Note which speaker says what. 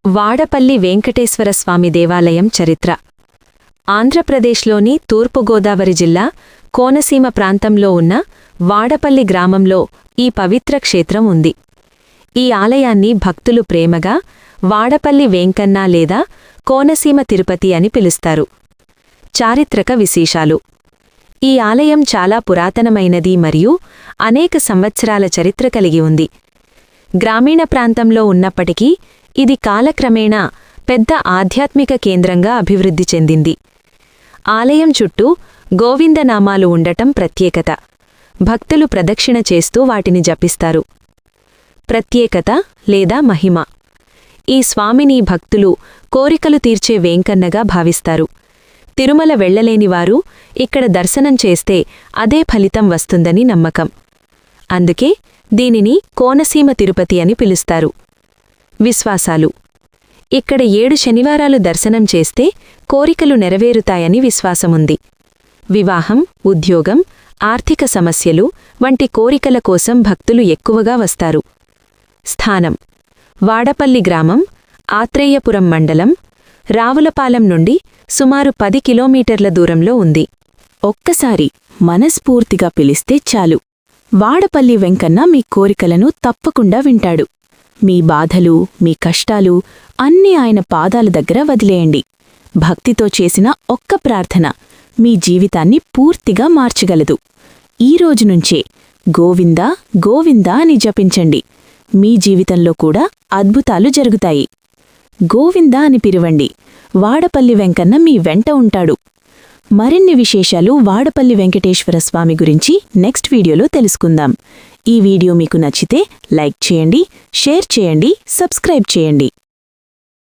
Speaker 1: వాడపల్లి వెంకటేశ్వరస్వామి దేవాలయం చరిత్ర. ఆంధ్రప్రదేశ్లోని తూర్పుగోదావరి జిల్లా కోనసీమ ప్రాంతంలో ఉన్న వాడపల్లి గ్రామంలో ఈ పవిత్ర క్షేత్రం ఉంది. ఈ ఆలయాన్ని భక్తులు ప్రేమగా వాడపల్లి వెంకన్న లేదా కోనసీమ తిరుపతి అని పిలుస్తారు. చారిత్రక విశేషాలు. ఈ ఆలయం చాలా పురాతనమైనది మరియు అనేక సంవత్సరాల చరిత్ర కలిగి ఉంది. గ్రామీణ ప్రాంతంలో ఉన్నప్పటికీ ఇది కాలక్రమేణా పెద్ద ఆధ్యాత్మిక కేంద్రంగా అభివృద్ధి చెందింది. ఆలయం చుట్టూ గోవిందనామాలు ఉండటం ప్రత్యేకత. భక్తులు ప్రదక్షిణ చేస్తూ వాటిని జపిస్తారు. ప్రత్యేకత లేదా మహిమ. ఈ స్వామిని భక్తులు కోరికలు తీర్చే వేంకన్నగా భావిస్తారు. తిరుమల వెళ్లలేనివారు ఇక్కడ దర్శనం చేస్తే అదే ఫలితం వస్తుందని నమ్మకం. అందుకే దీనిని కోనసీమ తిరుపతి అని పిలుస్తారు. విశ్వాసాలు. ఇక్కడ 7 శనివారాలు దర్శనం చేస్తే కోరికలు నెరవేరుతాయని విశ్వాసముంది. వివాహం, ఉద్యోగం, ఆర్థిక సమస్యలు వంటి కోరికల కోసం భక్తులు ఎక్కువగా వస్తారు. స్థానం: వాడపల్లి గ్రామం, ఆత్రేయపురం మండలం, రావులపాలెం నుండి సుమారు 10 కిలోమీటర్ల దూరంలో ఉంది.
Speaker 2: ఒక్కసారి మనస్ఫూర్తిగా పిలిస్తే చాలు, వాడపల్లి వెంకన్న మీ కోరికలను తప్పకుండా వింటాడు. మీ బాధలు, మీ కష్టాలు అన్నీ ఆయన పాదాల దగ్గర వదిలేయండి. భక్తితో చేసిన ఒక్క ప్రార్థన మీ జీవితాన్ని పూర్తిగా మార్చగలదు. ఈ రోజునుంచే గోవిందా గోవిందా అని జపించండి. మీ జీవితంలో కూడా అద్భుతాలు జరుగుతాయి. గోవిందా అని పిలవండి. వాడపల్లి వెంకన్న మీ వెంట ఉంటాడు. మరిన్ని విశేషాలు వాడపల్లి వెంకటేశ్వరస్వామి గురించి నెక్స్ట్ వీడియోలో తెలుసుకుందాం. ఈ వీడియో మీకు నచ్చితే లైక్ చేయండి, షేర్ చేయండి, సబ్స్క్రైబ్ చేయండి.